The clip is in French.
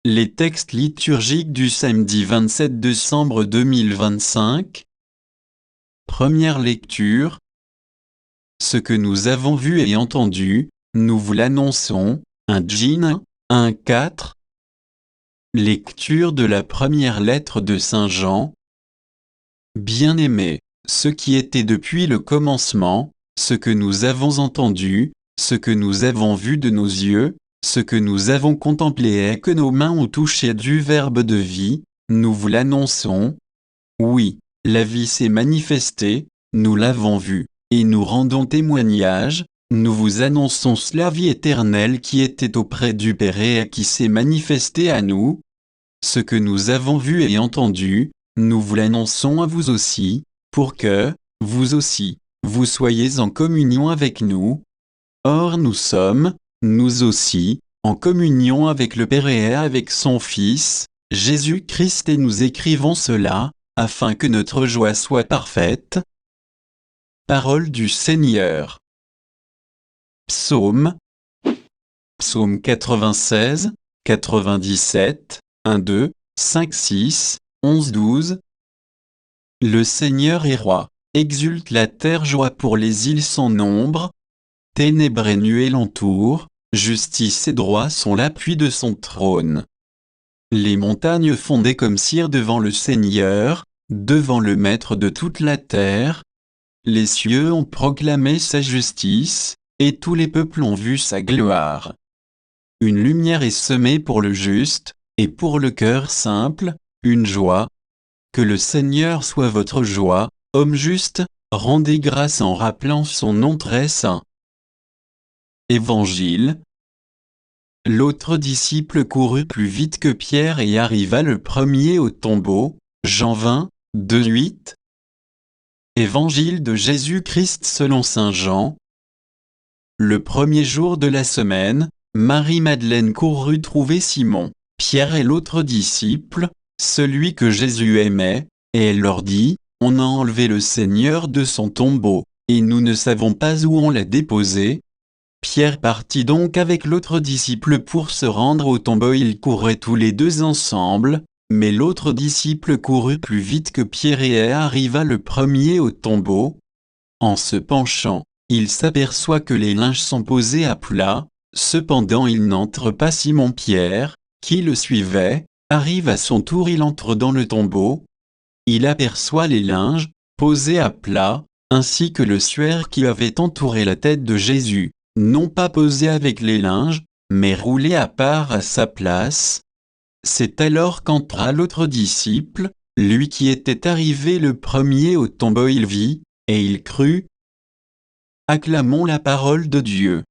Les textes liturgiques du samedi 27 décembre 2025. Première lecture. Ce que nous avons vu et entendu, nous vous l'annonçons. 1 Jean 1,4. Lecture de la première lettre de Saint Jean. Bien-aimés, ce qui était depuis le commencement, ce que nous avons entendu, ce que nous avons vu de nos yeux, ce que nous avons contemplé et que nos mains ont touché du Verbe de vie, nous vous l'annonçons. Oui, la vie s'est manifestée, nous l'avons vue, et nous rendons témoignage, nous vous annonçons la vie éternelle qui était auprès du Père et qui s'est manifestée à nous. Ce que nous avons vu et entendu, nous vous l'annonçons à vous aussi, pour que, vous aussi, vous soyez en communion avec nous. Or nous sommes, nous aussi, en communion avec le Père et avec son Fils, Jésus-Christ, et nous écrivons cela, afin que notre joie soit parfaite. Parole du Seigneur. Psaume 96, 97, 1, 2, 5, 6, 11, 12. Le Seigneur est roi, exulte la terre, joie pour les îles sans nombre. Ténèbres et nuées l'entourent, justice et droit sont l'appui de son trône. Les montagnes fondées comme cire devant le Seigneur, devant le Maître de toute la terre. Les cieux ont proclamé sa justice, et tous les peuples ont vu sa gloire. Une lumière est semée pour le juste, et pour le cœur simple, une joie. Que le Seigneur soit votre joie, homme juste, rendez grâce en rappelant son nom très saint. Évangile. L'autre disciple courut plus vite que Pierre et arriva le premier au tombeau. Jean 20, 2, 8. Évangile de Jésus-Christ selon saint Jean. Le premier jour de la semaine, Marie-Madeleine courut trouver Simon, Pierre et l'autre disciple, celui que Jésus aimait, et elle leur dit, « On a enlevé le Seigneur de son tombeau, et nous ne savons pas où on l'a déposé. » Pierre partit donc avec l'autre disciple pour se rendre au tombeau. Ils couraient tous les deux ensemble, mais l'autre disciple courut plus vite que Pierre et arriva le premier au tombeau. En se penchant, il s'aperçoit que les linges sont posés à plat. Cependant il n'entre pas. Simon-Pierre, qui le suivait, arrive à son tour. Il entre dans le tombeau. Il aperçoit les linges, posés à plat, ainsi que le suaire qui avait entouré la tête de Jésus, non pas posé avec les linges, mais roulé à part à sa place. C'est alors qu'entra l'autre disciple, lui qui était arrivé le premier au tombeau. Il vit, et il crut. Acclamons la parole de Dieu.